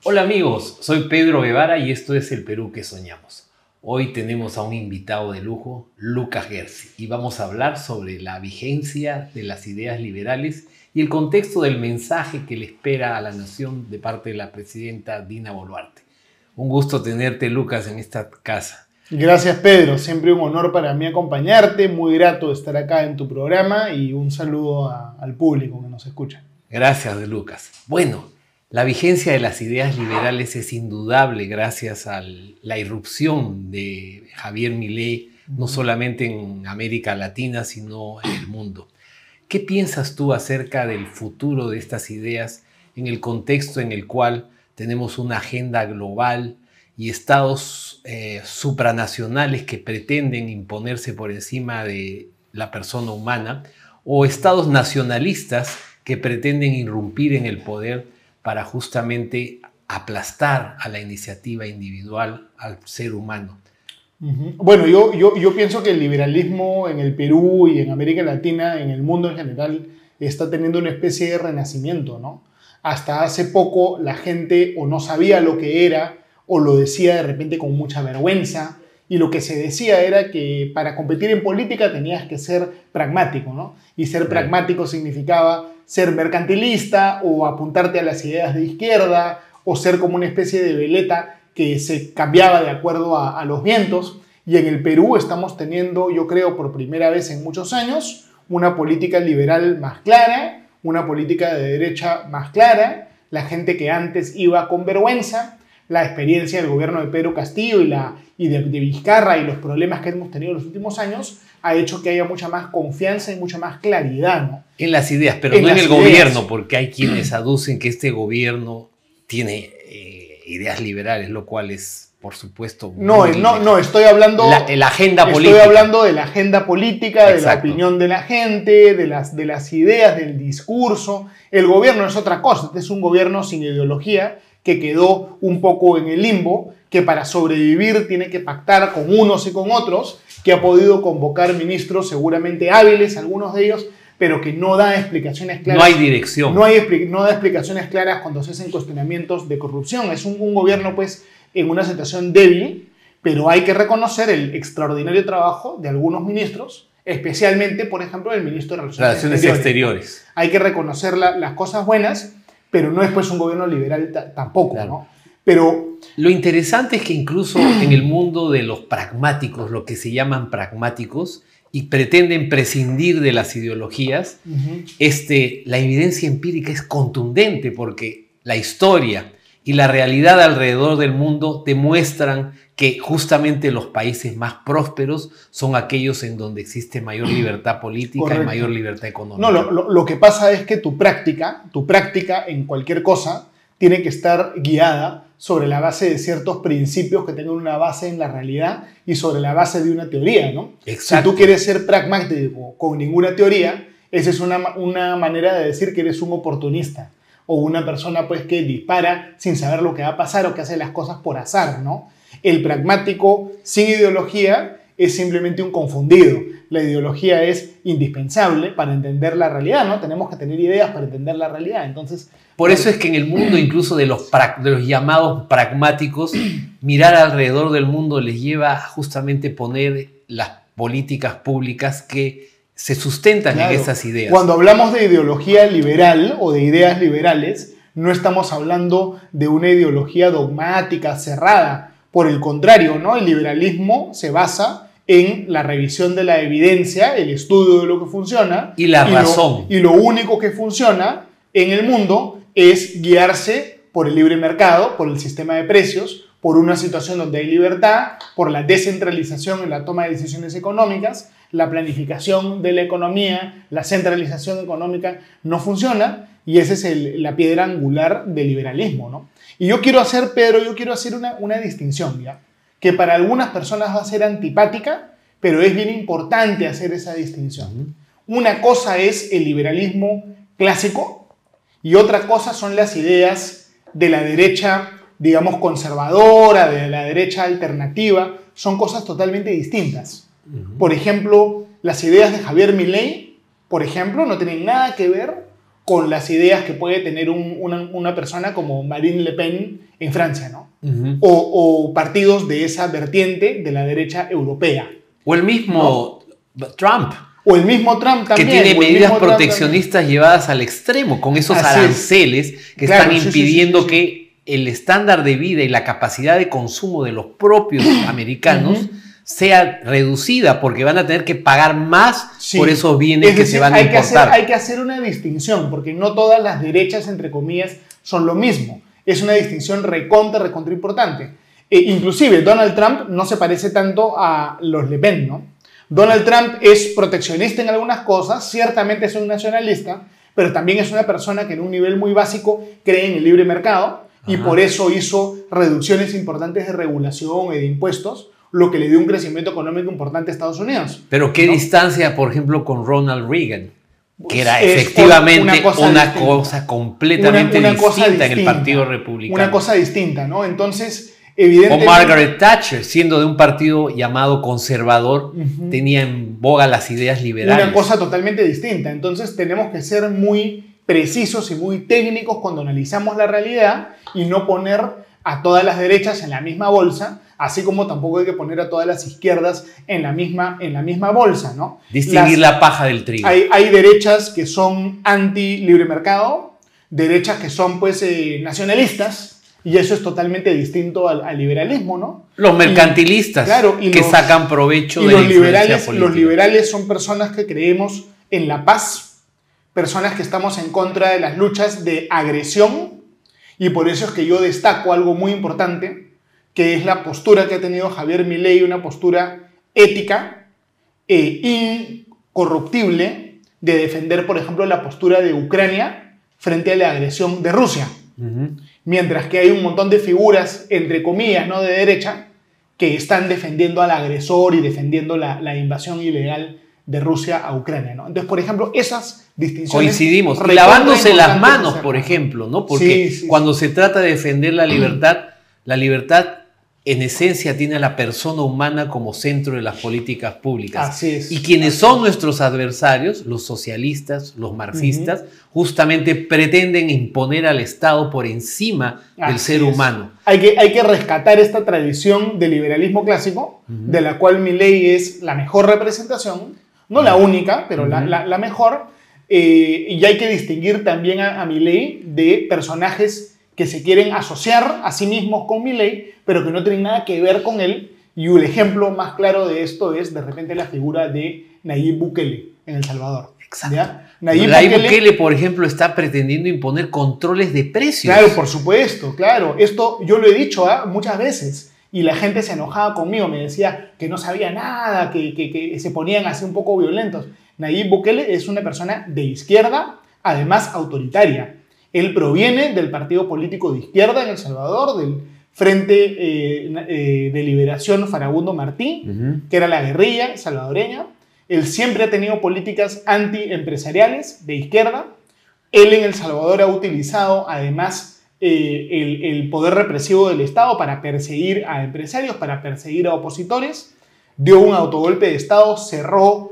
Hola amigos, soy Pedro Guevara y esto es El Perú que Soñamos. Hoy tenemos a un invitado de lujo, Lucas Gersi, y vamos a hablar sobre la vigencia de las ideas liberales y el contexto del mensaje que le espera a la nación de parte de la presidenta Dina Boluarte. Un gusto tenerte, Lucas, en esta casa. Gracias, Pedro. Siempre un honor para mí acompañarte. Muy grato de estar acá en tu programa y un saludo al público que nos escucha. Gracias, Lucas. Bueno, la vigencia de las ideas liberales es indudable gracias a la irrupción de Javier Milei, no solamente en América Latina, sino en el mundo. ¿Qué piensas tú acerca del futuro de estas ideas en el contexto en el cual tenemos una agenda global y estados supranacionales que pretenden imponerse por encima de la persona humana, o estados nacionalistas que pretenden irrumpir en el poder para justamente aplastar a la iniciativa individual, al ser humano? Bueno, yo pienso que el liberalismo en el Perú y en América Latina, en el mundo en general, está teniendo una especie de renacimiento, ¿no? Hasta hace poco la gente o no sabía lo que era o lo decía de repente con mucha vergüenza, y lo que se decía era que para competir en política tenías que ser pragmático, ¿no? Y ser pragmático significaba ser mercantilista o apuntarte a las ideas de izquierda o ser como una especie de veleta que se cambiaba de acuerdo a los vientos. Y en el Perú estamos teniendo, yo creo, por primera vez en muchos años, una política liberal más clara, una política de derecha más clara. La gente que antes iba con vergüenza, la experiencia del gobierno de Pedro Castillo y de Vizcarra y los problemas que hemos tenido en los últimos años ha hecho que haya mucha más confianza y mucha más claridad, ¿no? En las ideas, pero no en el gobierno, porque hay quienes aducen que este gobierno tiene ideas liberales, lo cual es, por supuesto... No, estoy hablando... La agenda política. Estoy hablando de la agenda política, Exacto. De la opinión de la gente, de las ideas, del discurso. El gobierno es otra cosa, este es un gobierno sin ideología que quedó un poco en el limbo, que para sobrevivir tiene que pactar con unos y con otros, que ha podido convocar ministros seguramente hábiles, algunos de ellos, pero que no da explicaciones claras. No hay dirección. No da explicaciones claras cuando se hacen cuestionamientos de corrupción. Es un gobierno, pues, en una situación débil, pero hay que reconocer el extraordinario trabajo de algunos ministros, especialmente, por ejemplo, el ministro de Relaciones Exteriores. Hay que reconocer las cosas buenas, pero no es, pues, un gobierno liberal tampoco, claro, ¿no? Pero lo interesante es que incluso en el mundo de los pragmáticos, lo que se llaman pragmáticos, y pretenden prescindir de las ideologías, la evidencia empírica es contundente porque la historia y la realidad alrededor del mundo demuestran que justamente los países más prósperos son aquellos en donde existe mayor libertad política. Correcto. Y mayor libertad económica. No, lo que pasa es que tu práctica en cualquier cosa tiene que estar guiada sobre la base de ciertos principios que tengan una base en la realidad y sobre la base de una teoría, ¿no? Exacto. Si tú quieres ser pragmático con ninguna teoría, esa es una manera de decir que eres un oportunista o una persona, pues, que dispara sin saber lo que va a pasar o que hace las cosas por azar, ¿no? El pragmático sin ideología es simplemente un confundido. La ideología es indispensable para entender la realidad, ¿no? Tenemos que tener ideas para entender la realidad. Entonces, por eso es que en el mundo incluso de los llamados pragmáticos, mirar alrededor del mundo les lleva a justamente poner las políticas públicas que se sustentan, claro, en esas ideas. Cuando hablamos de ideología liberal o de ideas liberales, no estamos hablando de una ideología dogmática, cerrada. Por el contrario, ¿no? El liberalismo se basa en la revisión de la evidencia, el estudio de lo que funciona. Y la razón. Y lo único que funciona en el mundo es guiarse por el libre mercado, por el sistema de precios, por una situación donde hay libertad, por la descentralización en la toma de decisiones económicas. La planificación de la economía, la centralización económica no funciona, y esa es la piedra angular del liberalismo, ¿no? Y yo quiero hacer, Pedro, una distinción, ¿ya? Que para algunas personas va a ser antipática, pero es bien importante hacer esa distinción. Una cosa es el liberalismo clásico y otra cosa son las ideas de la derecha, digamos, conservadora, de la derecha alternativa. Son cosas totalmente distintas. Por ejemplo, las ideas de Javier Milei, por ejemplo, no tienen nada que ver con las ideas que puede tener una persona como Marine Le Pen en Francia, ¿no? O partidos de esa vertiente de la derecha europea. O el mismo Trump. O el mismo Trump también. Que tiene medidas proteccionistas llevadas al extremo, con esos aranceles que están impidiendo que el estándar de vida y la capacidad de consumo de los propios americanos sea reducida, porque van a tener que pagar más por esos bienes que se van a importar. Hay que hacer una distinción, porque no todas las derechas, entre comillas, son lo mismo. Es una distinción recontra importante. Inclusive Donald Trump no se parece tanto a los Le Pen, ¿no? Donald Trump es proteccionista en algunas cosas, ciertamente es un nacionalista, pero también es una persona que en un nivel muy básico cree en el libre mercado y por eso hizo reducciones importantes de regulación y de impuestos, lo que le dio un crecimiento económico importante a Estados Unidos. Pero ¿qué distancia, por ejemplo, con Ronald Reagan? Que era efectivamente una cosa completamente distinta en el Partido Republicano. Una cosa distinta, ¿no? Entonces, evidentemente... O Margaret Thatcher, siendo de un partido llamado conservador, tenía en boga las ideas liberales. Una cosa totalmente distinta. Entonces, tenemos que ser muy precisos y muy técnicos cuando analizamos la realidad y no poner a todas las derechas en la misma bolsa, así como tampoco hay que poner a todas las izquierdas en la misma bolsa, ¿no? Distinguir la paja del trigo. Hay derechas que son anti-libre mercado, derechas que son, pues, nacionalistas, y eso es totalmente distinto al liberalismo, ¿no? Los mercantilistas, que sacan provecho de la influencia política. Los liberales son personas que creemos en la paz, personas que estamos en contra de las luchas de agresión, y por eso es que yo destaco algo muy importante, que es la postura que ha tenido Javier Milei, una postura ética e incorruptible de defender, por ejemplo, la postura de Ucrania frente a la agresión de Rusia. Mientras que hay un montón de figuras, entre comillas, ¿no?, de derecha, que están defendiendo al agresor y defendiendo la invasión ilegal de Rusia a Ucrania, ¿no? Entonces, por ejemplo, esas distinciones... Coincidimos. Lavándose las manos, por ejemplo, ¿no? Porque cuando se trata de defender la libertad en esencia tiene a la persona humana como centro de las políticas públicas. Así es. Y quienes son nuestros adversarios, los socialistas, los marxistas, justamente pretenden imponer al Estado por encima del ser humano. Hay que rescatar esta tradición del liberalismo clásico, de la cual Milei es la mejor representación, no la única, pero la mejor, y hay que distinguir también a Milei de personajes que se quieren asociar a sí mismos con Milei, pero que no tienen nada que ver con él. Y el ejemplo más claro de esto es, de repente, la figura de Nayib Bukele en El Salvador. Exacto. Nayib Bukele, por ejemplo, está pretendiendo imponer controles de precios. Claro, por supuesto, claro. Esto yo lo he dicho muchas veces. Y la gente se enojaba conmigo, me decía que no sabía nada, que se ponían así un poco violentos. Nayib Bukele es una persona de izquierda, además autoritaria. Él proviene del partido político de izquierda en El Salvador, del Frente de Liberación Farabundo Martí, que era la guerrilla salvadoreña. Él siempre ha tenido políticas antiempresariales de izquierda. Él en El Salvador ha utilizado además el poder represivo del Estado para perseguir a empresarios, para perseguir a opositores. Dio un autogolpe de Estado, cerró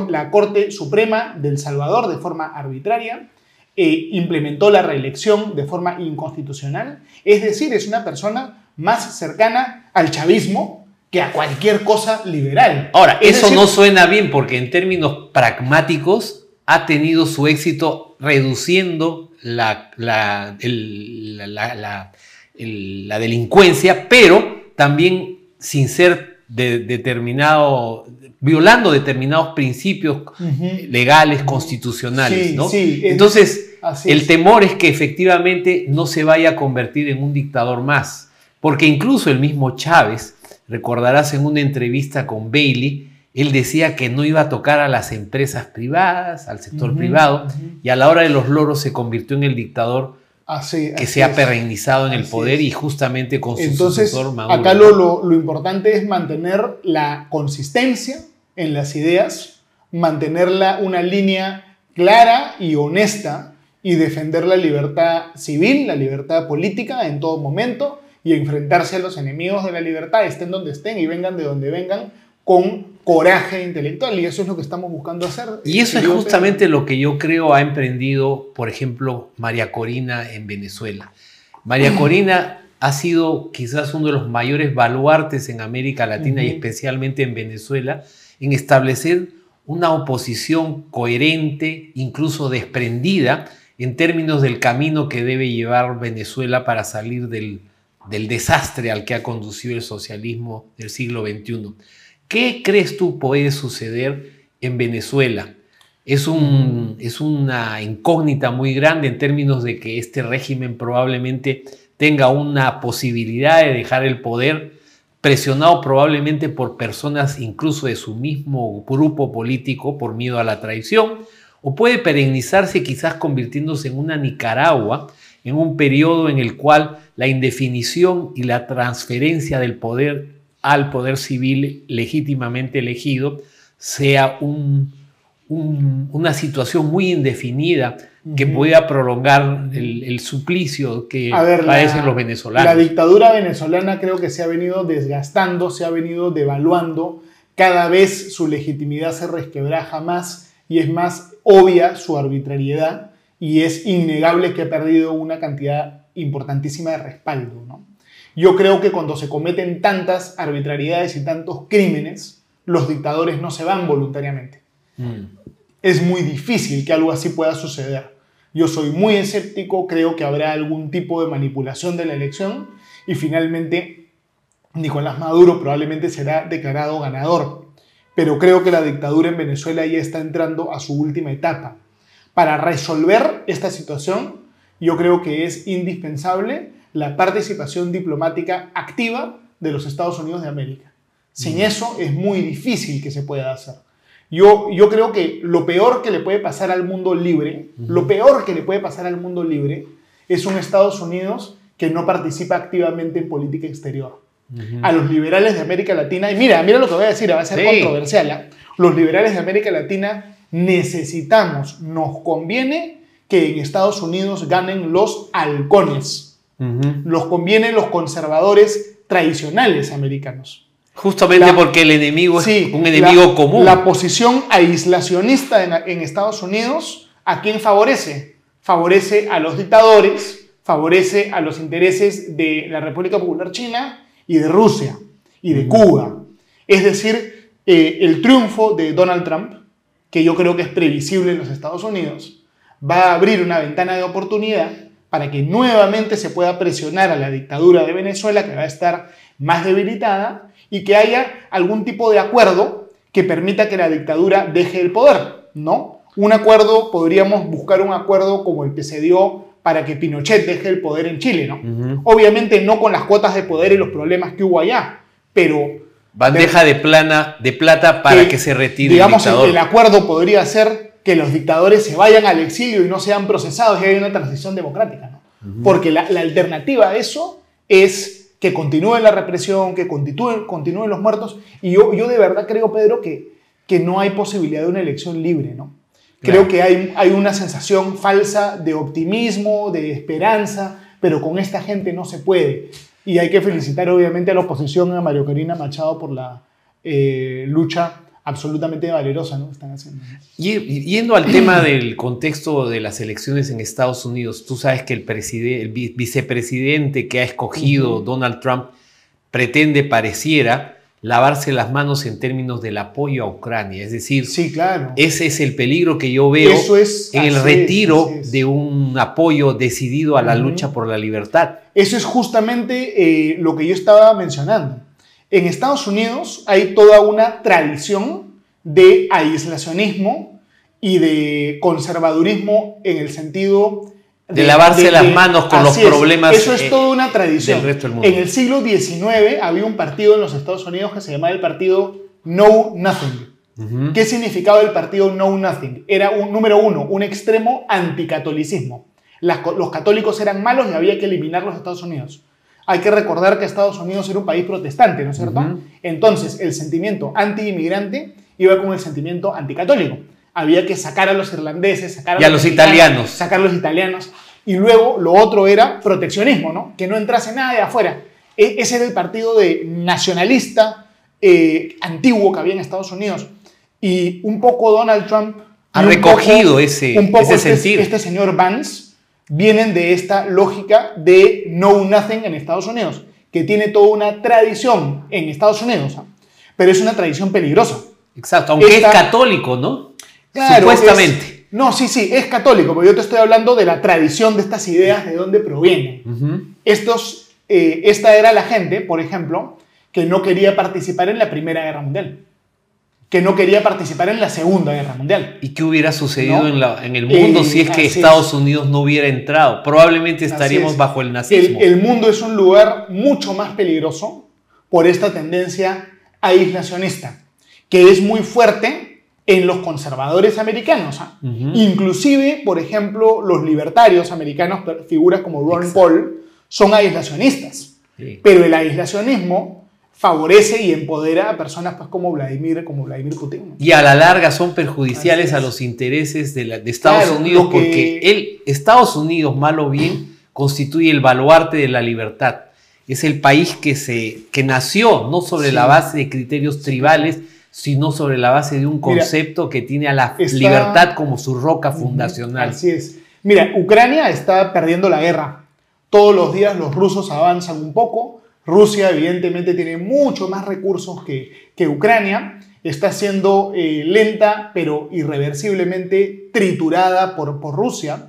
la Corte Suprema de El Salvador de forma arbitraria. Implementó la reelección de forma inconstitucional, es decir, es una persona más cercana al chavismo que a cualquier cosa liberal. Ahora, eso no suena bien porque en términos pragmáticos ha tenido su éxito reduciendo la delincuencia, pero también sin ser violando determinados principios legales, constitucionales, ¿no? Entonces, el temor es que efectivamente no se vaya a convertir en un dictador más, porque incluso el mismo Chávez, recordarás en una entrevista con Bailey, él decía que no iba a tocar a las empresas privadas, al sector privado, y a la hora de los loros se convirtió en el dictador que se ha perennizado en el poder y justamente con su sucesor Maduro. Acá lo importante es mantener la consistencia en las ideas, mantener una línea clara y honesta y defender la libertad civil, la libertad política en todo momento y enfrentarse a los enemigos de la libertad, estén donde estén y vengan de donde vengan, con coraje intelectual, y eso es lo que estamos buscando hacer. Y eso es justamente lo que yo creo ha emprendido, por ejemplo, María Corina en Venezuela. María Corina ha sido quizás uno de los mayores baluartes en América Latina y especialmente en Venezuela en establecer una oposición coherente, incluso desprendida, en términos del camino que debe llevar Venezuela para salir del desastre al que ha conducido el socialismo del siglo XXI. ¿Qué crees tú puede suceder en Venezuela? Es una incógnita muy grande en términos de que este régimen probablemente tenga una posibilidad de dejar el poder, presionado probablemente por personas incluso de su mismo grupo político por miedo a la traición, o puede perennizarse quizás convirtiéndose en una Nicaragua, en un periodo en el cual la indefinición y la transferencia del poder al poder civil legítimamente elegido sea una situación muy indefinida que pueda prolongar el suplicio que padecen los venezolanos. La dictadura venezolana creo que se ha venido desgastando, se ha venido devaluando, cada vez su legitimidad se resquebraja más y es más obvia su arbitrariedad, y es innegable que ha perdido una cantidad importantísima de respaldo, ¿no? Yo creo que cuando se cometen tantas arbitrariedades y tantos crímenes, los dictadores no se van voluntariamente. Es muy difícil que algo así pueda suceder. Yo soy muy escéptico, creo que habrá algún tipo de manipulación de la elección y finalmente Nicolás Maduro probablemente será declarado ganador. Pero creo que la dictadura en Venezuela ya está entrando a su última etapa. Para resolver esta situación, yo creo que es indispensable la participación diplomática activa de los Estados Unidos de América. Sin eso es muy difícil que se pueda hacer. Yo creo que lo peor que le puede pasar al mundo libre, lo peor que le puede pasar al mundo libre es un Estados Unidos que no participa activamente en política exterior. A los liberales de América Latina, y mira lo que voy a decir, va a ser controversial, ¿eh? Los liberales de América Latina necesitamos, nos conviene que en Estados Unidos ganen los halcones. Nos convienen los conservadores tradicionales americanos. Justamente porque el enemigo es un enemigo común. La posición aislacionista en Estados Unidos, ¿a quién favorece? Favorece a los dictadores, favorece a los intereses de la República Popular China y de Rusia y de Cuba. Es decir, el triunfo de Donald Trump, que yo creo que es previsible en los Estados Unidos, va a abrir una ventana de oportunidad para que nuevamente se pueda presionar a la dictadura de Venezuela, que va a estar más debilitada, y que haya algún tipo de acuerdo que permita que la dictadura deje el poder, ¿no? Un acuerdo, podríamos buscar un acuerdo como el que se dio para que Pinochet deje el poder en Chile, ¿no? Obviamente no con las cuotas de poder y los problemas que hubo allá, pero... Bandeja de plata para que se retire el dictador. El acuerdo podría ser que los dictadores se vayan al exilio y no sean procesados y haya una transición democrática, ¿no? Porque la alternativa a eso es que continúe la represión, que continúen los muertos. Y yo de verdad creo, Pedro, que no hay posibilidad de una elección libre, ¿no? Creo que hay una sensación falsa de optimismo, de esperanza, pero con esta gente no se puede. Y hay que felicitar obviamente a la oposición, a María Corina Machado, por la lucha absolutamente valerosa, ¿no? Están haciendo. Yendo al tema del contexto de las elecciones en Estados Unidos, tú sabes que el vicepresidente que ha escogido Donald Trump pareciera lavarse las manos en términos del apoyo a Ucrania. Es decir, sí, claro, ese es el peligro que yo veo en el retiro de un apoyo decidido a la lucha por la libertad. Eso es justamente lo que yo estaba mencionando. En Estados Unidos hay toda una tradición de aislacionismo y de conservadurismo en el sentido de lavarse las manos con los problemas. Eso es toda una tradición. Del resto del mundo. En el siglo XIX había un partido en los Estados Unidos que se llamaba el partido Know Nothing. ¿Qué significaba el partido Know Nothing? Era número uno, un extremo anticatolicismo. Los católicos eran malos y había que eliminarlos de Estados Unidos. Hay que recordar que Estados Unidos era un país protestante, ¿no es cierto? Entonces, el sentimiento anti-inmigrante iba con el sentimiento anticatólico. Había que sacar a los irlandeses, sacar a los italianos. Sacar a los italianos. Y luego lo otro era proteccionismo, ¿no? Que no entrase nada de afuera. Ese era el partido nacionalista antiguo que había en Estados Unidos. Y un poco Donald Trump ha recogido ese sentir. Este señor Vance vienen de esta lógica de know nothing en Estados Unidos, que tiene toda una tradición en Estados Unidos, ¿eh? Pero es una tradición peligrosa. Exacto, aunque es católico, ¿no? Claro, supuestamente. Sí, es católico, pero yo te estoy hablando de la tradición de estas ideas, de dónde provienen. Esta era la gente, por ejemplo, que no quería participar en la Primera Guerra Mundial, que no quería participar en la Segunda Guerra Mundial. ¿Y qué hubiera sucedido en el mundo si es que Estados Unidos no hubiera entrado? Probablemente estaríamos bajo el nazismo. El mundo es un lugar mucho más peligroso por esta tendencia aislacionista, que es muy fuerte en los conservadores americanos. Inclusive, por ejemplo, los libertarios americanos, figuras como Ron Paul, son aislacionistas. Sí. Pero el aislacionismo favorece y empodera a personas pues, como Vladimir Putin, ¿no? Y a la larga son perjudiciales a los intereses de Estados Unidos, porque Estados Unidos, mal o bien, constituye el baluarte de la libertad. Es el país que nació no sobre la base de criterios tribales, sino sobre la base de un concepto que tiene a la libertad como su roca fundacional. Así es. Mira, Ucrania está perdiendo la guerra. Todos los días los rusos avanzan un poco. Rusia evidentemente tiene mucho más recursos que Ucrania. Está siendo lenta pero irreversiblemente triturada por Rusia.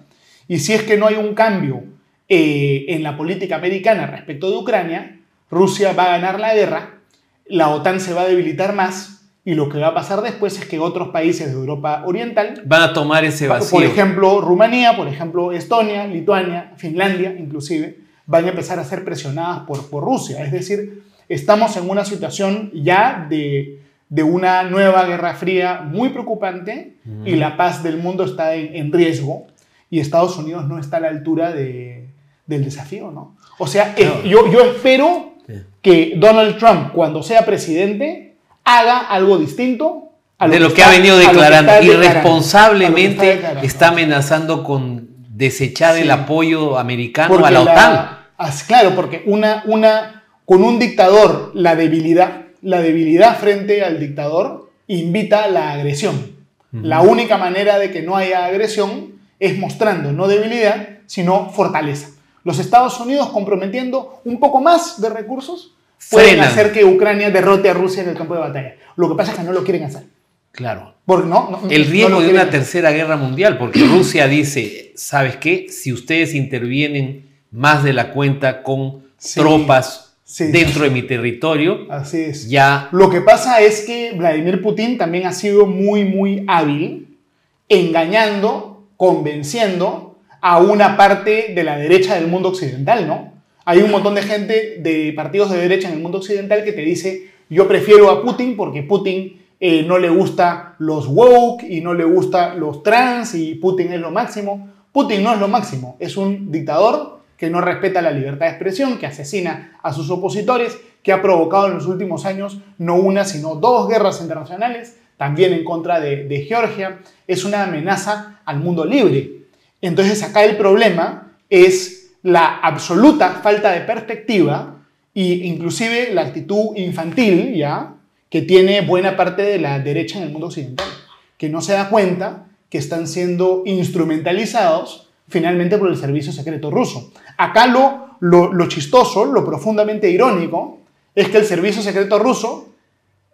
Y si es que no hay un cambio en la política americana respecto de Ucrania, Rusia va a ganar la guerra, la OTAN se va a debilitar más y lo que va a pasar después es que otros países de Europa Oriental van a tomar ese vacío. Por ejemplo, Rumanía, por ejemplo, Estonia, Lituania, Finlandia inclusive, van a empezar a ser presionadas por Rusia. Es decir, estamos en una situación ya de una nueva guerra fría muy preocupante y la paz del mundo está en riesgo y Estados Unidos no está a la altura del desafío, ¿no? O sea, yo espero que Donald Trump, cuando sea presidente, haga algo distinto de lo que ha venido declarando. Irresponsablemente está amenazando con desechar el apoyo americano a la OTAN. Claro, porque con un dictador, la debilidad frente al dictador invita a la agresión. La única manera de que no haya agresión es mostrando no debilidad, sino fortaleza. Los Estados Unidos, comprometiendo un poco más de recursos, pueden hacer que Ucrania derrote a Rusia en el campo de batalla. Lo que pasa es que no lo quieren hacer. Claro. Porque el riesgo de una tercera guerra mundial, porque Rusia dice, ¿sabes qué? Si ustedes intervienen más de la cuenta con tropas dentro de mi territorio, así es. Ya... Lo que pasa es que Vladimir Putin también ha sido muy, muy hábil engañando, convenciendo a una parte de la derecha del mundo occidental, ¿no? Hay un montón de gente de partidos de derecha en el mundo occidental que te dice, yo prefiero a Putin porque Putin no le gusta los woke y no le gusta los trans y Putin es lo máximo. Putin no es lo máximo, es un dictador que no respeta la libertad de expresión, que asesina a sus opositores, que ha provocado en los últimos años no una, sino 2 guerras internacionales, también en contra de Georgia. Es una amenaza al mundo libre. Entonces acá el problema es la absoluta falta de perspectiva e inclusive la actitud infantil, ¿ya?, que tiene buena parte de la derecha en el mundo occidental, que no se da cuenta que están siendo instrumentalizados finalmente por el servicio secreto ruso. Acá lo chistoso, lo profundamente irónico, es que el servicio secreto ruso,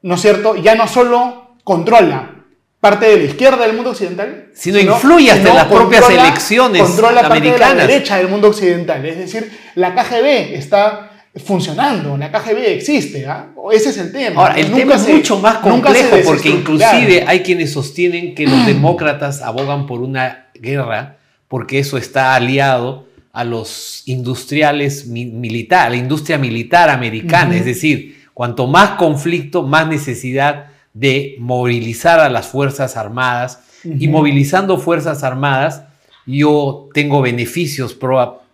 ¿no es cierto?, ya no solo controla parte de la izquierda del mundo occidental, sino influye hasta en las propias elecciones controla americanas. Parte de la derecha del mundo occidental. Es decir, la KGB está funcionando, la KGB existe, ¿eh? Ese es el tema. Ahora, el tema es mucho más complejo porque inclusive hay quienes sostienen que los demócratas abogan por una guerra porque eso está aliado a los industriales militares, a la industria militar americana. Es decir, cuanto más conflicto, más necesidad de movilizar a las Fuerzas Armadas. Y movilizando Fuerzas Armadas, yo tengo beneficios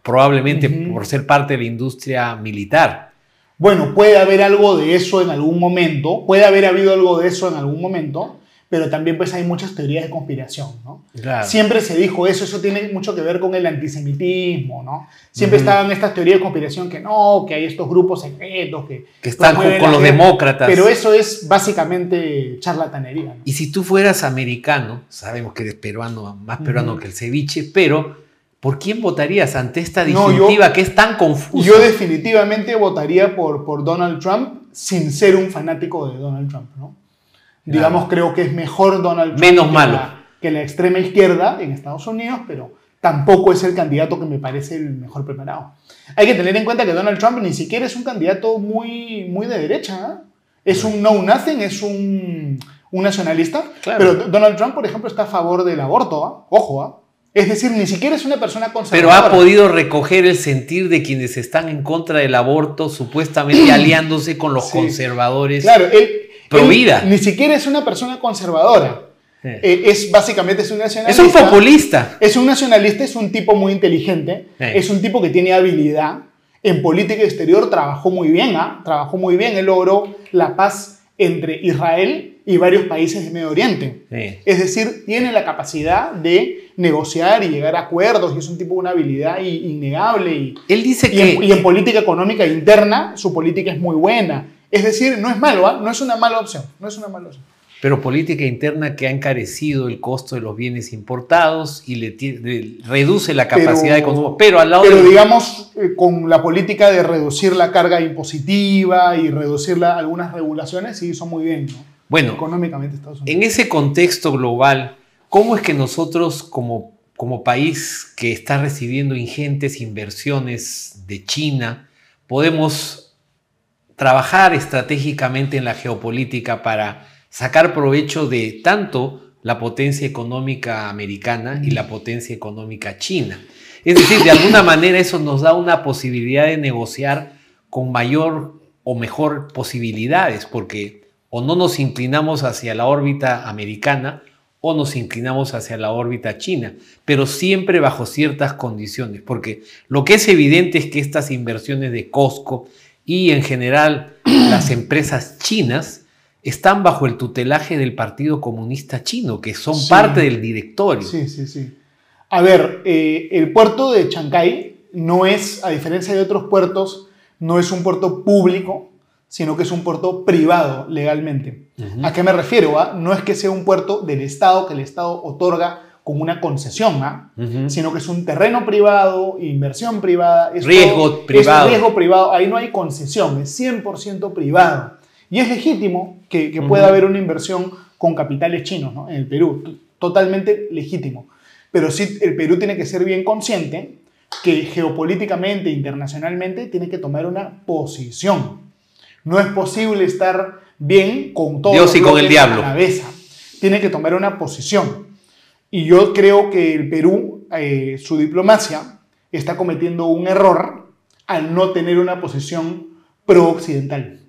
probablemente por ser parte de la industria militar. Bueno, puede haber algo de eso en algún momento, puede haber habido algo de eso en algún momento, pero también pues hay muchas teorías de conspiración, ¿no? Claro. Siempre se dijo eso tiene mucho que ver con el antisemitismo, ¿no? Siempre estaban estas teorías de conspiración que no, que hay estos grupos secretos que están con los demócratas. Pero eso es básicamente charlatanería, ¿no? Y si tú fueras americano, sabemos que eres peruano, más peruano que el ceviche, pero ¿por quién votarías ante esta disyuntiva que es tan confusa? Yo definitivamente votaría por Donald Trump sin ser un fanático de Donald Trump, ¿no? Claro. Digamos, creo que es mejor Donald Trump menos malo que la extrema izquierda en Estados Unidos, pero tampoco es el candidato que me parece el mejor preparado. Hay que tener en cuenta que Donald Trump ni siquiera es un candidato muy de derecha, ¿eh? Es un know-nothing, es un nacionalista, claro. Pero Donald Trump, por ejemplo, está a favor del aborto, ¿eh? Ojo, ¿eh? Es decir, ni siquiera es una persona conservadora. Pero ha podido recoger el sentir de quienes están en contra del aborto, supuestamente aliándose con los conservadores. Claro, él vida. Ni siquiera es una persona conservadora. Básicamente es un nacionalista. Es un populista. Es un nacionalista, es un tipo muy inteligente, es un tipo que tiene habilidad. En política exterior trabajó muy bien, trabajó muy bien. Él logró la paz entre Israel y varios países de Medio Oriente. Es decir, tiene la capacidad de negociar y llegar a acuerdos y es un tipo de una habilidad innegable. Él dice y en política económica interna, su política es muy buena. Es decir, no es malo, no es una mala opción, no es una mala opción. Pero política interna que ha encarecido el costo de los bienes importados y reduce la capacidad de consumo. Pero al lado digamos, con la política de reducir la carga impositiva y reducir algunas regulaciones, sí hizo muy bien, ¿no? Bueno, económicamente Estados Unidos. En ese contexto global, ¿cómo es que nosotros como país que está recibiendo ingentes inversiones de China podemos trabajar estratégicamente en la geopolítica para sacar provecho de tanto la potencia económica americana y la potencia económica china? Es decir, de alguna manera eso nos da una posibilidad de negociar con mayor o mejor posibilidades, porque o no nos inclinamos hacia la órbita americana o nos inclinamos hacia la órbita china, pero siempre bajo ciertas condiciones, porque lo que es evidente es que estas inversiones de Costco y en general las empresas chinas están bajo el tutelaje del Partido Comunista Chino, que son parte del directorio. Sí. A ver, el puerto de Chancay no es, a diferencia de otros puertos, no es un puerto público, sino que es un puerto privado legalmente. ¿A qué me refiero? No es que sea un puerto del Estado, que el Estado otorga como una concesión, sino que es un terreno privado, inversión privada. Riesgo privado. Es un riesgo privado, ahí no hay concesión, es 100% privado. Y es legítimo que pueda haber una inversión con capitales chinos, ¿no? En el Perú, totalmente legítimo. Pero sí, el Perú tiene que ser bien consciente que geopolíticamente, internacionalmente, tiene que tomar una posición. No es posible estar bien con todo Dios y con el diablo. La cabeza. Tiene que tomar una posición. Y yo creo que el Perú, su diplomacia, está cometiendo un error al no tener una posición pro-occidental,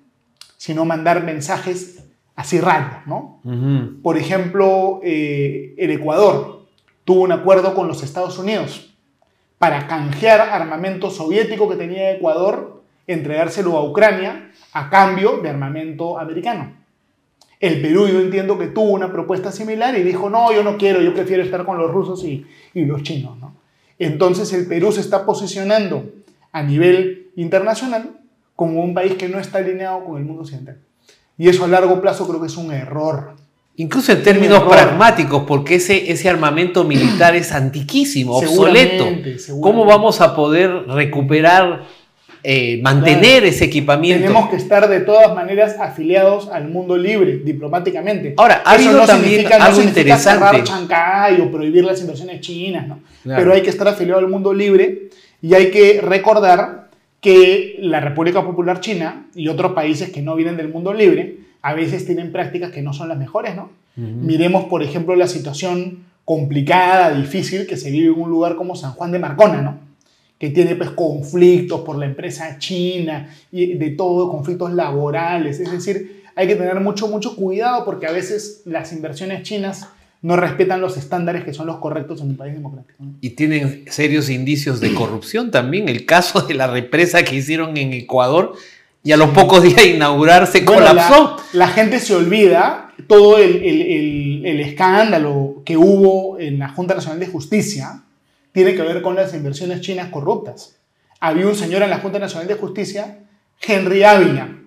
sino mandar mensajes así raros, ¿no? Por ejemplo, el Ecuador tuvo un acuerdo con los Estados Unidos para canjear armamento soviético que tenía Ecuador, entregárselo a Ucrania a cambio de armamento americano. El Perú, yo entiendo que tuvo una propuesta similar y dijo, no, yo no quiero, yo prefiero estar con los rusos y los chinos, ¿no? Entonces el Perú se está posicionando a nivel internacional como un país que no está alineado con el mundo occidental. Y eso a largo plazo creo que es un error. Incluso en términos pragmáticos, porque ese armamento militar es antiquísimo, obsoleto. Seguramente. ¿Cómo vamos a poder recuperar, mantener ese equipamiento? Tenemos que estar de todas maneras afiliados al mundo libre, diplomáticamente. Ahora, ha habido también algo interesante. Cerrar Chancay o prohibir las inversiones chinas, ¿no? Claro. Pero hay que estar afiliado al mundo libre y hay que recordar que la República Popular China y otros países que no vienen del mundo libre a veces tienen prácticas que no son las mejores, ¿no? Miremos, por ejemplo, la situación complicada, difícil que se vive en un lugar como San Juan de Marcona, ¿no? Que tiene pues conflictos por la empresa china y de todo, conflictos laborales. Es decir, hay que tener mucho cuidado porque a veces las inversiones chinas no respetan los estándares que son los correctos en un país democrático, ¿no? Y tienen serios indicios de corrupción también. El caso de la represa que hicieron en Ecuador y a los pocos días de inaugurarse colapsó. La gente se olvida todo el escándalo que hubo en la Junta Nacional de Justicia tiene que ver con las inversiones chinas corruptas. Había un señor en la Junta Nacional de Justicia, Henry Ávila.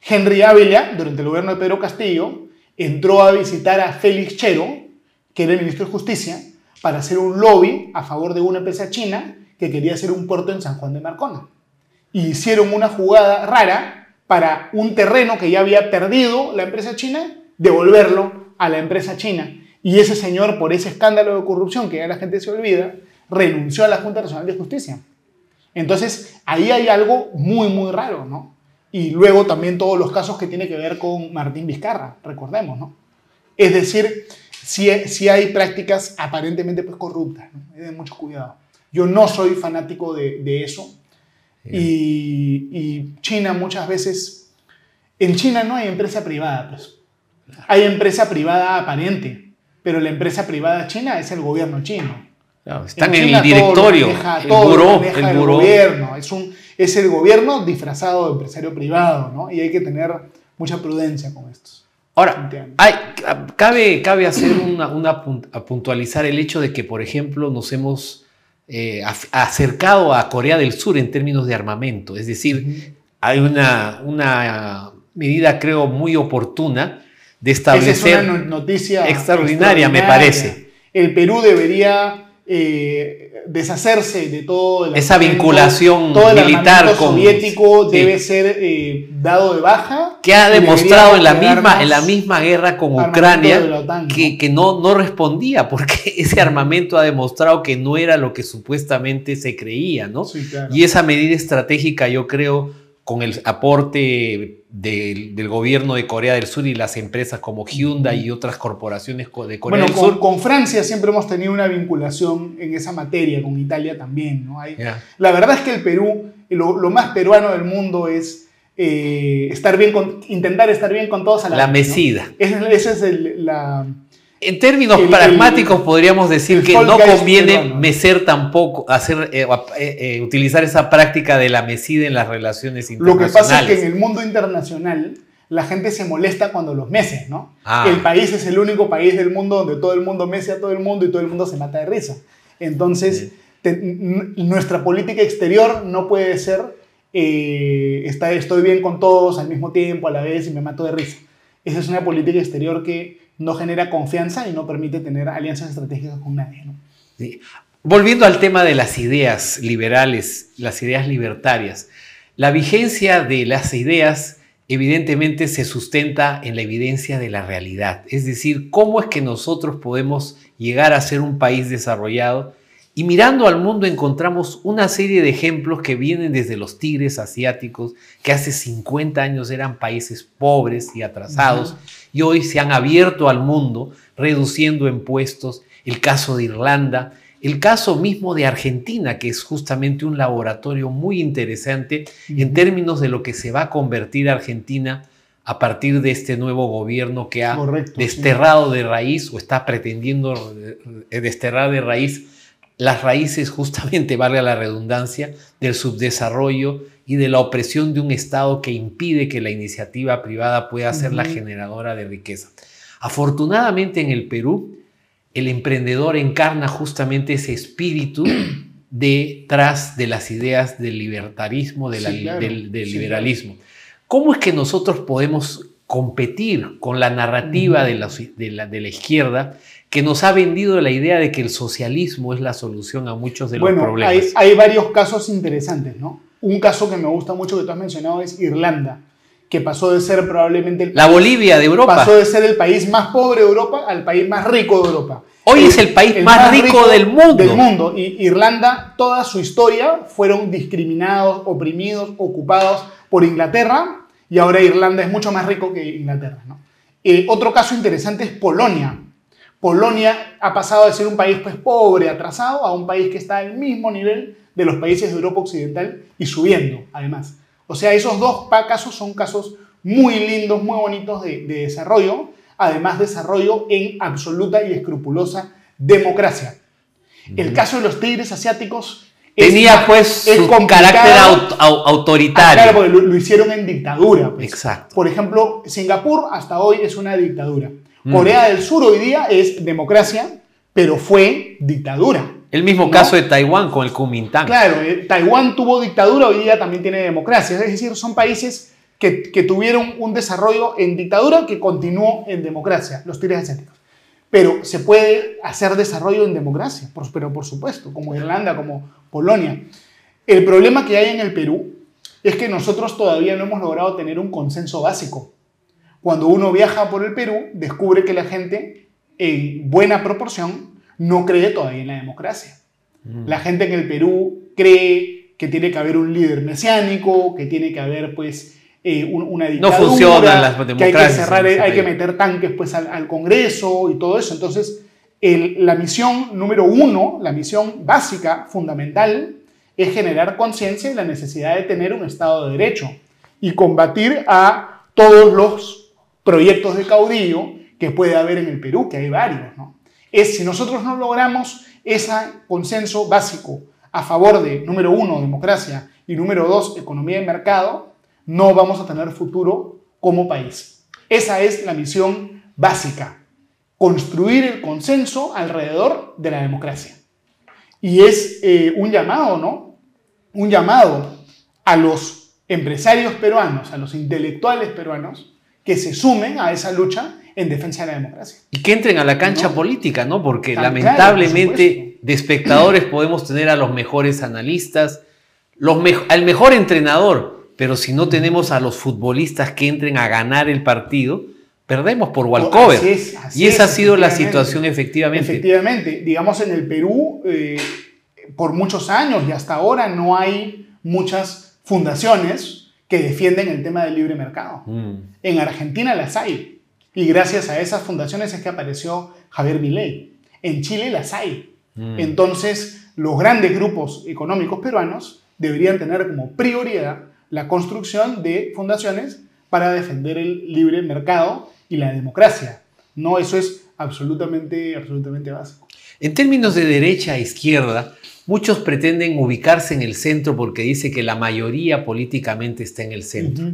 Henry Ávila, durante el gobierno de Pedro Castillo, entró a visitar a Félix Chero, que era el ministro de Justicia, para hacer un lobby a favor de una empresa china que quería hacer un puerto en San Juan de Marcona. Y hicieron una jugada rara para un terreno que ya había perdido la empresa china, devolverlo a la empresa china. Y ese señor, por ese escándalo de corrupción que ya la gente se olvida, renunció a la Junta Nacional de Justicia. Entonces, ahí hay algo muy, muy raro, ¿no? Y luego también todos los casos que tienen que ver con Martín Vizcarra, recordemos, ¿no? Es decir, sí hay prácticas aparentemente pues, corruptas, ¿no? Hay de mucho cuidado. Yo no soy fanático de eso. Y China muchas veces... En China no hay empresa privada, pues. Hay empresa privada aparente, pero la empresa privada china es el gobierno chino. Claro, están en el directorio, el buró. Gobierno. Es el gobierno disfrazado de empresario privado, ¿no? Y hay que tener mucha prudencia con esto. Ahora, cabe hacer a puntualizar el hecho de que, por ejemplo, nos hemos acercado a Corea del Sur en términos de armamento. Es decir, hay una medida, creo, muy oportuna de establecer... Esa es una noticia extraordinaria, me parece. El Perú debería deshacerse de todo esa vinculación todo el militar con soviético debe ser dado de baja, que ha demostrado en la misma guerra con Ucrania que no respondía, porque ese armamento ha demostrado que no era lo que supuestamente se creía, ¿no? Sí, claro. Y esa medida estratégica, yo creo, con el aporte del gobierno de Corea del Sur y las empresas como Hyundai y otras corporaciones de Corea del Sur. Con Francia siempre hemos tenido una vinculación en esa materia, con Italia también, ¿no? La verdad es que el Perú, lo más peruano del mundo es intentar estar bien con todos a la mesida. ¿No? Esa es en términos pragmáticos podríamos decir que no conviene mecer tampoco, utilizar esa práctica de la mesida en las relaciones internacionales. Lo que pasa es que en el mundo internacional la gente se molesta cuando los meces, ¿no? El país es el único país del mundo donde todo el mundo mece a todo el mundo y todo el mundo se mata de risa. Entonces, nuestra política exterior no puede ser estoy bien con todos al mismo tiempo, a la vez y me mato de risa. Esa es una política exterior que no genera confianza y no permite tener alianzas estratégicas con nadie, ¿no? Sí. Volviendo al tema de las ideas liberales, las ideas libertarias, la vigencia de las ideas evidentemente se sustenta en la evidencia de la realidad. Es decir, cómo es que nosotros podemos llegar a ser un país desarrollado. Y mirando al mundo encontramos una serie de ejemplos que vienen desde los tigres asiáticos, que hace 50 años eran países pobres y atrasados, y hoy se han abierto al mundo, reduciendo impuestos. El caso de Irlanda, el caso mismo de Argentina, que es justamente un laboratorio muy interesante en términos de lo que se va a convertir Argentina a partir de este nuevo gobierno que ha desterrado de raíz o está pretendiendo desterrar de raíz las raíces, justamente, valga la redundancia, del subdesarrollo y de la opresión de un Estado que impide que la iniciativa privada pueda ser la generadora de riqueza. Afortunadamente en el Perú, el emprendedor encarna justamente ese espíritu detrás de las ideas del libertarismo, del liberalismo. ¿Cómo es que nosotros podemos competir con la narrativa de la izquierda que nos ha vendido la idea de que el socialismo es la solución a muchos de los problemas? Hay varios casos interesantes, ¿no? Un caso que me gusta mucho que tú has mencionado es Irlanda, que pasó de ser probablemente la Bolivia de Europa. Pasó de ser el país más pobre de Europa al país más rico de Europa. Hoy es el país más rico del mundo. Y Irlanda, toda su historia, fueron discriminados, oprimidos, ocupados por Inglaterra, y ahora Irlanda es mucho más rico que Inglaterra, ¿no? Otro caso interesante es Polonia. Polonia ha pasado de ser un país pues, pobre, atrasado, a un país que está al mismo nivel de los países de Europa Occidental y subiendo, además. O sea, esos dos casos son casos muy lindos, muy bonitos de desarrollo, además desarrollo en absoluta y escrupulosa democracia. El caso de los tigres asiáticos Tenía pues su carácter autoritario. Claro, porque lo hicieron en dictadura. Pues. Exacto. Por ejemplo, Singapur hasta hoy es una dictadura. Corea del Sur hoy día es democracia, pero fue dictadura. El mismo caso de Taiwán con el Kuomintang. Claro, Taiwán tuvo dictadura, hoy día también tiene democracia. Es decir, son países que tuvieron un desarrollo en dictadura que continuó en democracia, los tigres asiáticos. Pero se puede hacer desarrollo en democracia, pero por supuesto, como Irlanda, como Polonia. El problema que hay en el Perú es que nosotros todavía no hemos logrado tener un consenso básico. Cuando uno viaja por el Perú, descubre que la gente, en buena proporción, no cree todavía en la democracia. La gente en el Perú cree que tiene que haber un líder mesiánico, que tiene que haber, pues, una dictadura, no funcionan las democracias, que hay que cerrar, hay que meter tanques pues, al Congreso y todo eso. Entonces, la misión número 1, la misión básica, fundamental, es generar conciencia de la necesidad de tener un Estado de Derecho y combatir a todos los proyectos de caudillo que puede haber en el Perú, que hay varios, ¿no? Si nosotros no logramos ese consenso básico a favor de, número 1, democracia, y número 2, economía de mercado, no vamos a tener futuro como país. Esa es la misión básica, construir el consenso alrededor de la democracia. Y es un llamado, ¿no? Un llamado a los empresarios peruanos, a los intelectuales peruanos, que se sumen a esa lucha en defensa de la democracia. Y que entren a la cancha política, ¿no? Porque lamentablemente claro, de espectadores podemos tener a los mejores analistas, al mejor entrenador, pero si no tenemos a los futbolistas que entren a ganar el partido, perdemos por walkover. Y esa ha sido la situación efectivamente. Efectivamente. Digamos, en el Perú, por muchos años y hasta ahora no hay muchas fundaciones que defienden el tema del libre mercado. En Argentina las hay. Y gracias a esas fundaciones es que apareció Javier Milei. En Chile las hay. Entonces, los grandes grupos económicos peruanos deberían tener como prioridad la construcción de fundaciones para defender el libre mercado y la democracia. No, eso es absolutamente básico. En términos de derecha e izquierda, muchos pretenden ubicarse en el centro porque dice que la mayoría políticamente está en el centro.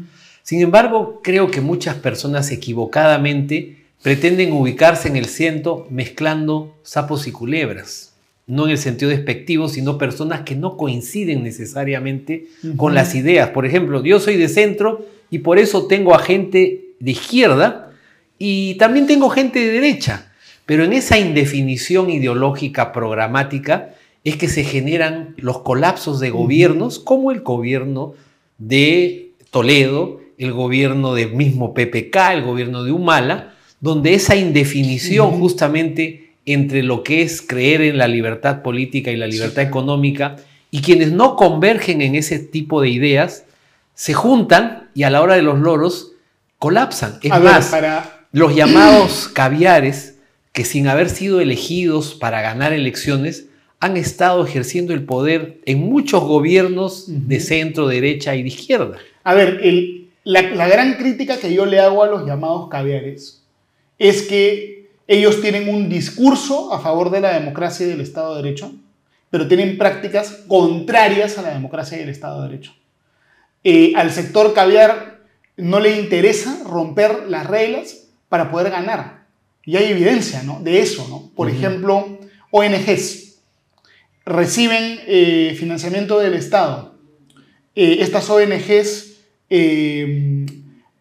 Sin embargo, creo que muchas personas equivocadamente pretenden ubicarse en el centro mezclando sapos y culebras. No en el sentido despectivo, sino personas que no coinciden necesariamente con las ideas. Por ejemplo, yo soy de centro y por eso tengo a gente de izquierda y también tengo gente de derecha. Pero en esa indefinición ideológica programática es que se generan los colapsos de gobiernos, como el gobierno de Toledo, el gobierno del mismo PPK, el gobierno de Humala, donde esa indefinición justamente entre lo que es creer en la libertad política y la libertad económica, y quienes no convergen en ese tipo de ideas, se juntan y a la hora de los loros colapsan. Es más, los llamados caviares, que sin haber sido elegidos para ganar elecciones, han estado ejerciendo el poder en muchos gobiernos de centro, derecha y de izquierda. A ver, la gran crítica que yo le hago a los llamados caviares es que ellos tienen un discurso a favor de la democracia y del Estado de Derecho, pero tienen prácticas contrarias a la democracia y el Estado de Derecho. Al sector caviar no le interesa romper las reglas para poder ganar. Y hay evidencia, ¿no?, de eso, ¿no? Por ejemplo, ONGs reciben financiamiento del Estado. Estas ONGs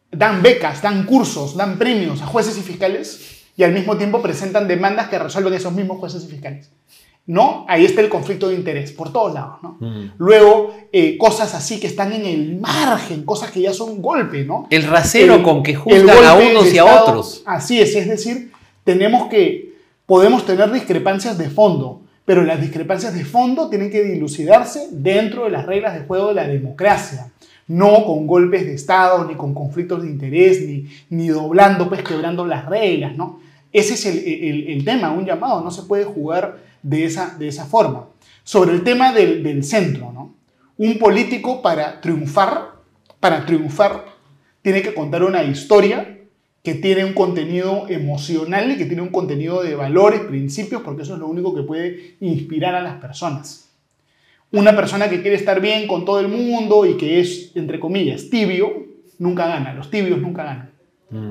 dan becas, dan cursos, dan premios a jueces y fiscales y al mismo tiempo presentan demandas que resuelven esos mismos jueces y fiscales. ¿No? Ahí está el conflicto de interés, por todos lados, ¿no? Luego, cosas así que están en el margen, cosas que ya son golpe, ¿no? El rasero con que juzgan a unos y a otros. Así es decir, podemos tener discrepancias de fondo, pero las discrepancias de fondo tienen que dilucidarse dentro de las reglas de juego de la democracia. No con golpes de Estado, ni con conflictos de interés, ni doblando, pues quebrando las reglas, ¿no? Ese es el tema, un llamado, no se puede jugar de esa forma. Sobre el tema del centro, ¿no? Un político para triunfar, tiene que contar una historia que tiene un contenido emocional y que tiene un contenido de valores, principios, porque eso es lo único que puede inspirar a las personas. Una persona que quiere estar bien con todo el mundo y que es, entre comillas, tibio, nunca gana. Los tibios nunca ganan.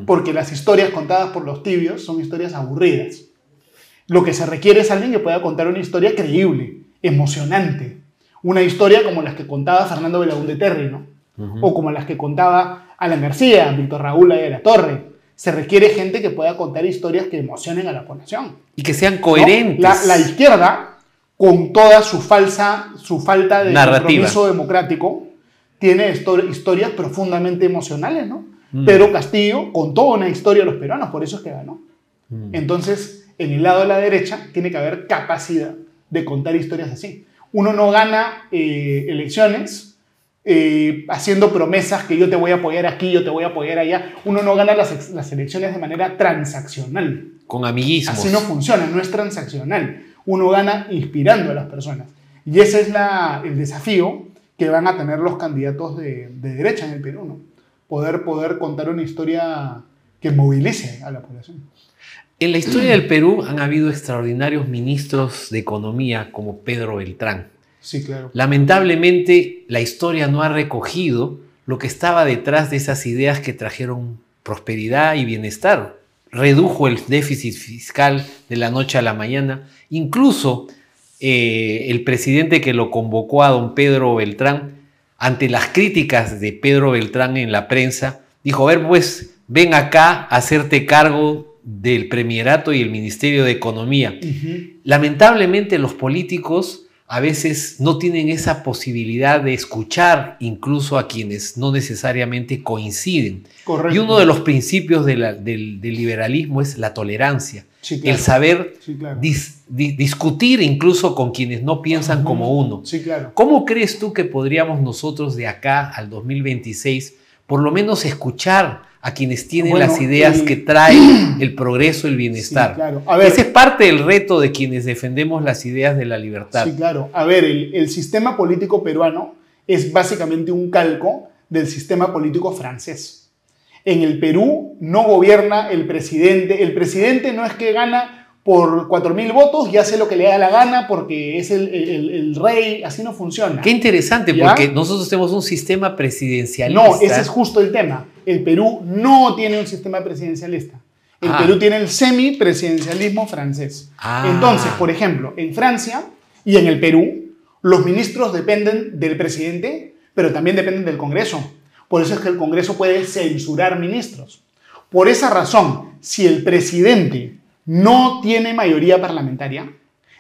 Porque las historias contadas por los tibios son historias aburridas. Lo que se requiere es alguien que pueda contar una historia creíble, emocionante. Una historia como las que contaba Fernando Belaúnde Terry, ¿no? O como las que contaba Alan García, Víctor Raúl de la Torre. Se requiere gente que pueda contar historias que emocionen a la población. Y que sean coherentes. ¿No? La izquierda, con toda su falta de compromiso democrático, tiene historias profundamente emocionales, ¿no? Pedro Castillo contó una historia a los peruanos, por eso es que ganó. Entonces, en el lado de la derecha tiene que haber capacidad de contar historias así. Uno no gana elecciones haciendo promesas que yo te voy a apoyar aquí, yo te voy a apoyar allá. Uno no gana las elecciones de manera transaccional. Con amiguismos. Así no funciona, no es transaccional. Uno gana inspirando a las personas. Y ese es el desafío que van a tener los candidatos de derecha en el Perú, ¿no? Poder contar una historia que movilice a la población. En la historia del Perú han habido extraordinarios ministros de economía como Pedro Beltrán. Sí, claro. Lamentablemente, la historia no ha recogido lo que estaba detrás de esas ideas que trajeron prosperidad y bienestar. Redujo el déficit fiscal de la noche a la mañana. Incluso el presidente que lo convocó a don Pedro Beltrán, ante las críticas de Pedro Beltrán en la prensa, dijo, a ver, pues, ven acá a hacerte cargo del Premierato y el Ministerio de Economía. Lamentablemente, los políticos a veces no tienen esa posibilidad de escuchar incluso a quienes no necesariamente coinciden. Correcto. Y uno de los principios del liberalismo es la tolerancia. Sí, claro. El saber sí, claro. discutir incluso con quienes no piensan como uno. Sí, claro. ¿Cómo crees tú que podríamos nosotros de acá al 2026 por lo menos escuchar a quienes tienen las ideas que trae el progreso, el bienestar? Sí, claro. A ver, ese es parte del reto de quienes defendemos las ideas de la libertad. Sí, claro. A ver, el sistema político peruano es básicamente un calco del sistema político francés. En el Perú no gobierna el presidente. El presidente no es que gana por 4.000 votos y hace lo que le da la gana porque es el rey. Así no funciona. Qué interesante, ¿ya? Porque nosotros tenemos un sistema presidencialista. No, ese es justo el tema. El Perú no tiene un sistema presidencialista. El Perú tiene el semipresidencialismo francés. Entonces, por ejemplo, en Francia y en el Perú, los ministros dependen del presidente, pero también dependen del Congreso. Por eso es que el Congreso puede censurar ministros. Por esa razón, si el presidente no tiene mayoría parlamentaria,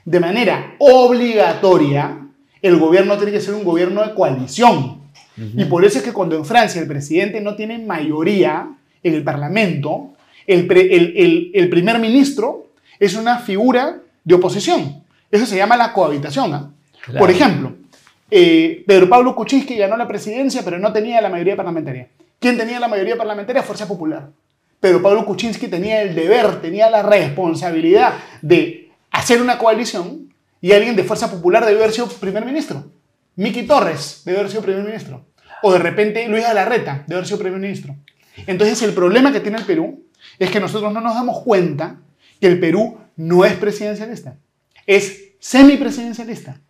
de manera obligatoria, el gobierno tiene que ser un gobierno de coalición. Y por eso es que cuando en Francia el presidente no tiene mayoría en el Parlamento, el primer ministro es una figura de oposición. Eso se llama la cohabitación. Claro. Por ejemplo, Pedro Pablo Kuczynski ganó la presidencia, pero no tenía la mayoría parlamentaria. ¿Quién tenía la mayoría parlamentaria? Fuerza Popular. Pedro Pablo Kuczynski tenía el deber, tenía la responsabilidad de hacer una coalición y alguien de Fuerza Popular debió haber sido primer ministro. Miki Torres debe haber sido primer ministro. O de repente Luis Galarreta debe haber sido primer ministro. Entonces el problema que tiene el Perú es que nosotros no nos damos cuenta que el Perú no es presidencialista. Es semipresidencialista.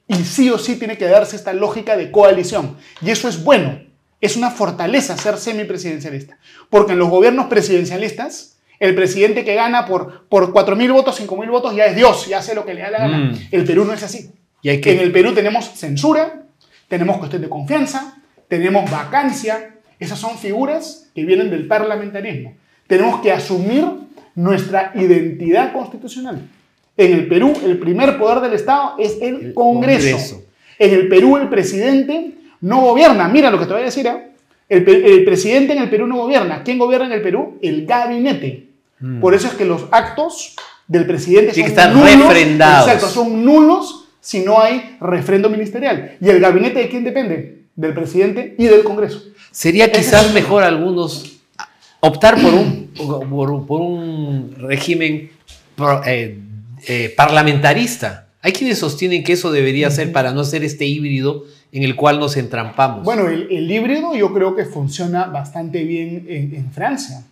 Y sí o sí tiene que darse esta lógica de coalición. Y eso es bueno. Es una fortaleza ser semipresidencialista. Porque en los gobiernos presidencialistas, el presidente que gana por 4.000 votos, 5.000 votos, ya es Dios, ya hace lo que le da la gana. El Perú no es así. En el Perú tenemos censura, tenemos cuestión de confianza, tenemos vacancia. Esas son figuras que vienen del parlamentarismo. Tenemos que asumir nuestra identidad constitucional. En el Perú, el primer poder del Estado es el Congreso. En el Perú, el presidente no gobierna. Mira lo que te voy a decir. El presidente en el Perú no gobierna. ¿Quién gobierna en el Perú? El gabinete. Por eso es que los actos del presidente son nulos. Refrendados. Exacto, son nulos si no hay refrendo ministerial. ¿Y el gabinete de quién depende? Del presidente y del Congreso. Sería quizás mejor algunos optar por un régimen parlamentarista. Hay quienes sostienen que eso debería ser para no ser este híbrido en el cual nos entrampamos. Bueno, el híbrido yo creo que funciona bastante bien en Francia.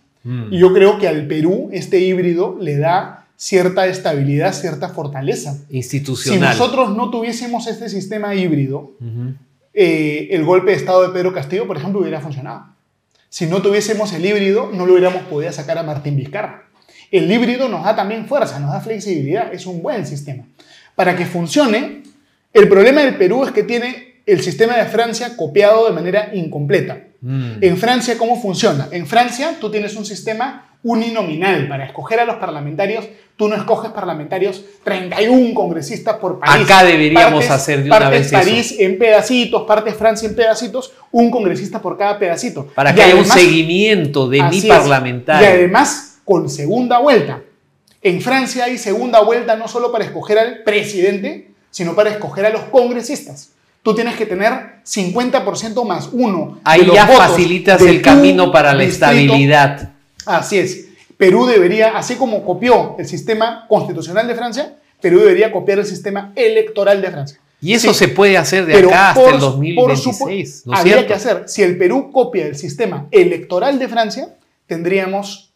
Y yo creo que al Perú este híbrido le da cierta estabilidad, cierta fortaleza. Institucional. Si nosotros no tuviésemos este sistema híbrido, el golpe de Estado de Pedro Castillo, por ejemplo, hubiera funcionado. Si no tuviésemos el híbrido, no lo hubiéramos podido sacar a Martín Vizcarra. El híbrido nos da también fuerza, nos da flexibilidad, es un buen sistema. Para que funcione, el problema del Perú es que tiene el sistema de Francia copiado de manera incompleta. En Francia, ¿cómo funciona? En Francia, tú tienes un sistema uninominal. Para escoger a los parlamentarios, tú no escoges parlamentarios, 31 congresistas por país. Acá deberíamos hacer de una vez eso. Partes París en pedacitos, partes Francia en pedacitos, un congresista por cada pedacito. Para que haya un seguimiento de mi parlamentario. Y además, con segunda vuelta. En Francia hay segunda vuelta no solo para escoger al presidente, sino para escoger a los congresistas. Tú tienes que tener 50% más uno. Ahí ya facilitas el camino para la estabilidad. Así es. Perú debería, así como copió el sistema constitucional de Francia, Perú debería copiar el sistema electoral de Francia. Y eso se puede hacer de acá hasta el 2026, ¿no es habría cierto? que hacer. Si el Perú copia el sistema electoral de Francia, tendríamos,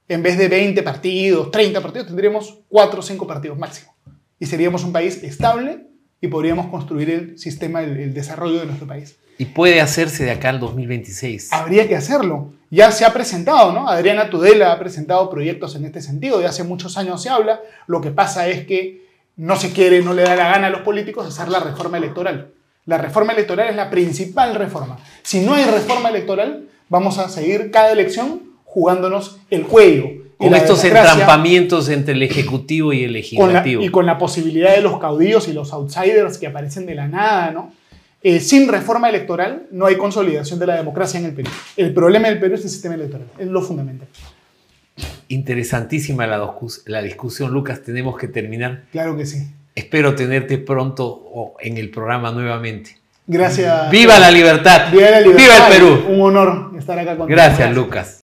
en vez de 20 partidos, 30 partidos, tendríamos 4 o 5 partidos máximo. Y seríamos un país estable y podríamos construir el sistema, el desarrollo de nuestro país. Y puede hacerse de acá al 2026. Habría que hacerlo. Ya se ha presentado, ¿no? Adriana Tudela ha presentado proyectos en este sentido. De hace muchos años se habla. Lo que pasa es que no se quiere, no le da la gana a los políticos hacer la reforma electoral. La reforma electoral es la principal reforma. Si no hay reforma electoral, vamos a seguir cada elección jugándonos el cuello. Con estos entrampamientos entre el Ejecutivo y el Legislativo. Y con la posibilidad de los caudillos y los outsiders que aparecen de la nada, ¿no? Sin reforma electoral no hay consolidación de la democracia en el Perú. El problema del Perú es el sistema electoral, es lo fundamental. Interesantísima la discusión, Lucas. Tenemos que terminar. Claro que sí. Espero tenerte pronto en el programa nuevamente. Gracias. ¡Viva la libertad! ¡Viva la libertad! ¡Viva el Perú! Un honor estar acá contigo. Gracias, Lucas.